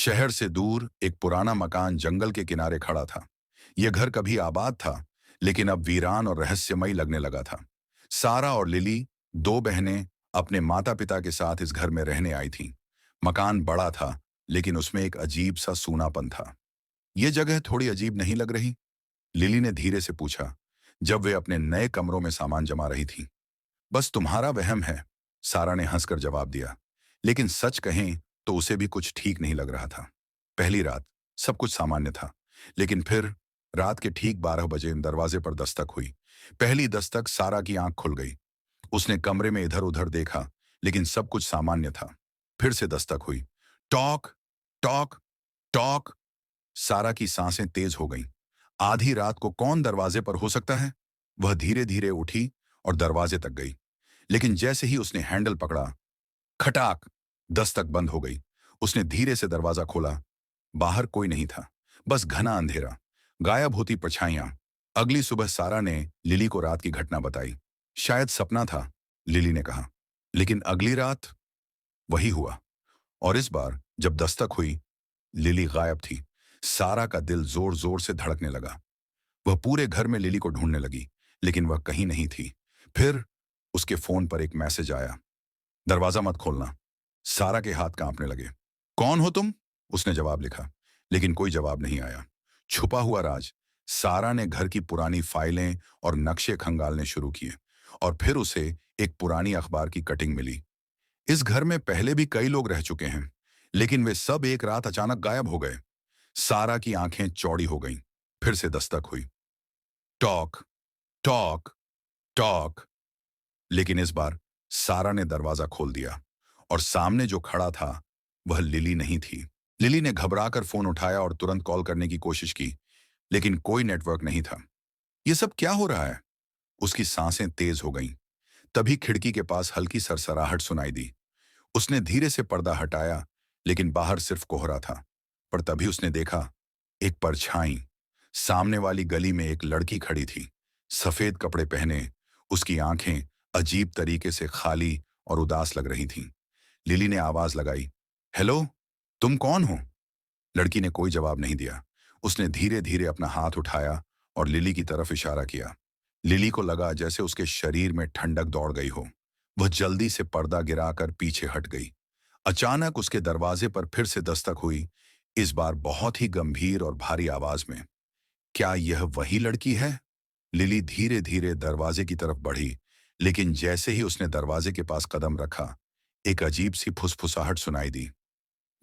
शहर से दूर एक पुराना मकान जंगल के किनारे खड़ा था। यह घर कभी आबाद था, लेकिन अब वीरान और रहस्यमयी लगने लगा था। सारा और लिली, दो बहनें, अपने माता पिता के साथ इस घर में रहने आई थीं। मकान बड़ा था, लेकिन उसमें एक अजीब सा सूनापन था। यह जगह थोड़ी अजीब नहीं लग रही? लिली ने धीरे से पूछा, जब वे अपने नए कमरों में सामान जमा रही थी। बस तुम्हारा वहम है, सारा ने हंसकर जवाब दिया। लेकिन सच कहें तो उसे भी कुछ ठीक नहीं लग रहा था। पहली रात सब कुछ सामान्य था, लेकिन फिर रात के ठीक 12 बजे दरवाजे पर दस्तक हुई। पहली दस्तक सारा की आंख खुल गई। उसने कमरे में इधर उधर देखा, लेकिन सब कुछ सामान्य था। फिर से दस्तक हुई। Talk talk talk. सारा की सांसें तेज हो गईं। आधी रात को कौन दरवाजे पर हो सकता है? वह धीरे धीरे उठी और दरवाजे तक गई। लेकिन जैसे ही उसने हैंडल पकड़ा, खटाक, दस्तक बंद हो गई। उसने धीरे से दरवाजा खोला। बाहर कोई नहीं था, बस घना अंधेरा, गायब होती परछाइयां। अगली सुबह सारा ने लिली को रात की घटना बताई। शायद सपना था, लिली ने कहा। लेकिन अगली रात वही हुआ। और इस बार जब दस्तक हुई, लिली गायब थी। सारा का दिल जोर जोर से धड़कने लगा। वह पूरे घर में लिली को ढूंढने लगी, लेकिन वह कहीं नहीं थी। फिर उसके फोन पर एक मैसेज आया, दरवाजा मत खोलना। सारा के हाथ कांपने लगे। कौन हो तुम? उसने जवाब लिखा, लेकिन कोई जवाब नहीं आया। छुपा हुआ राज। सारा ने घर की पुरानी फाइलें और नक्शे खंगालने शुरू किए, और फिर उसे एक पुरानी अखबार की कटिंग मिली। इस घर में पहले भी कई लोग रह चुके हैं, लेकिन वे सब एक रात अचानक गायब हो गए। सारा की आंखें चौड़ी हो गईं। फिर से दस्तक हुई। Talk talk talk. लेकिन इस बार सारा ने दरवाजा खोल दिया, और सामने जो खड़ा था वह लिली नहीं थी। लिली ने घबराकर फोन उठाया और तुरंत कॉल करने की कोशिश की, लेकिन कोई नेटवर्क नहीं था। यह सब क्या हो रहा है? उसकी सांसें तेज हो गईं। तभी खिड़की के पास हल्की सरसराहट सुनाई दी। उसने धीरे से पर्दा हटाया, लेकिन बाहर सिर्फ कोहरा था। पर तभी उसने देखा, एक परछाई। सामने वाली गली में एक लड़की खड़ी थी, सफेद कपड़े पहने। उसकी आंखें अजीब तरीके से खाली और उदास लग रही थीं। लिली ने आवाज लगाई, हेलो, तुम कौन हो? लड़की ने कोई जवाब नहीं दिया। उसने धीरे धीरे अपना हाथ उठाया और लिली की तरफ इशारा किया। लिली को लगा जैसे उसके शरीर में ठंडक दौड़ गई हो। वह जल्दी से पर्दा गिराकर पीछे हट गई। अचानक उसके दरवाजे पर फिर से दस्तक हुई, इस बार बहुत ही गंभीर और भारी आवाज में। क्या यह वही लड़की है? लिली धीरे धीरे दरवाजे की तरफ बढ़ी, लेकिन जैसे ही उसने दरवाजे के पास कदम रखा, एक अजीब सी फुसफुसाहट सुनाई दी।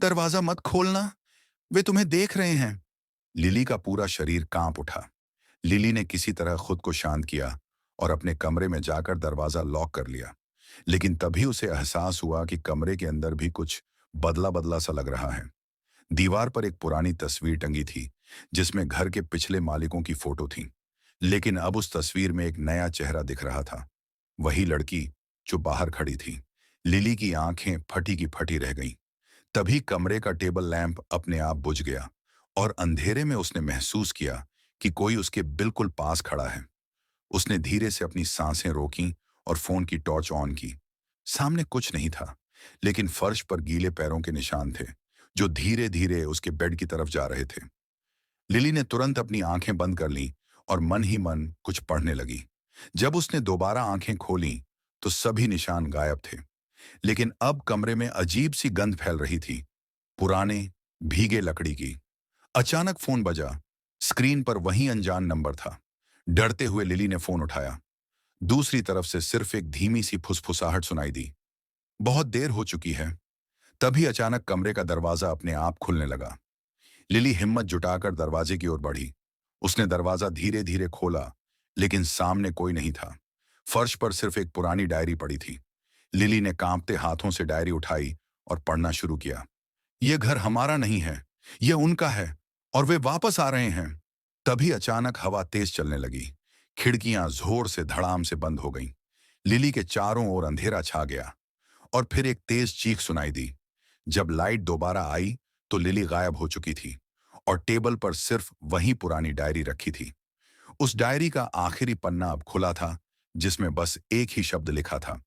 दरवाजा मत खोलना, वे तुम्हें देख रहे हैं। लिली का पूरा शरीर कांप उठा। लिली ने किसी तरह खुद को शांत किया और अपने कमरे में जाकर दरवाजा लॉक कर लिया। लेकिन तभी उसे एहसास हुआ कि कमरे के अंदर भी कुछ बदला बदला सा लग रहा है। दीवार पर एक पुरानी तस्वीर टंगी थी, जिसमें घर के पिछले मालिकों की फोटो थी। लेकिन अब उस तस्वीर में एक नया चेहरा दिख रहा था, वही लड़की जो बाहर खड़ी थी। लिली की आंखें फटी की फटी रह गईं। तभी कमरे का टेबल लैंप अपने आप बुझ गया, और अंधेरे में उसने महसूस किया कि कोई उसके बिल्कुल पास खड़ा है। उसने धीरे से अपनी सांसें रोकीं और फोन की टॉर्च ऑन की। सामने कुछ नहीं था, लेकिन फर्श पर गीले पैरों के निशान थे, जो धीरे धीरे उसके बेड की तरफ जा रहे थे। लिली ने तुरंत अपनी आंखें बंद कर लीं और मन ही मन कुछ पढ़ने लगी। जब उसने दोबारा आंखें खोलीं, तो सभी निशान गायब थे। लेकिन अब कमरे में अजीब सी गंध फैल रही थी, पुराने भीगे लकड़ी की। अचानक फोन बजा। स्क्रीन पर वही अनजान नंबर था। डरते हुए लिली ने फोन उठाया। दूसरी तरफ से सिर्फ एक धीमी सी फुसफुसाहट सुनाई दी, बहुत देर हो चुकी है। तभी अचानक कमरे का दरवाजा अपने आप खुलने लगा। लिली हिम्मत जुटाकर दरवाजे की ओर बढ़ी। उसने दरवाजा धीरे धीरे खोला, लेकिन सामने कोई नहीं था। फर्श पर सिर्फ एक पुरानी डायरी पड़ी थी। लिली ने कांपते हाथों से डायरी उठाई और पढ़ना शुरू किया। यह घर हमारा नहीं है, यह उनका है, और वे वापस आ रहे हैं। तभी अचानक हवा तेज चलने लगी। खिड़कियां जोर से धड़ाम से बंद हो गईं। लिली के चारों ओर अंधेरा छा गया, और फिर एक तेज चीख सुनाई दी। जब लाइट दोबारा आई, तो लिली गायब हो चुकी थी, और टेबल पर सिर्फ वही पुरानी डायरी रखी थी। उस डायरी का आखिरी पन्ना अब खुला था, जिसमें बस एक ही शब्द लिखा था,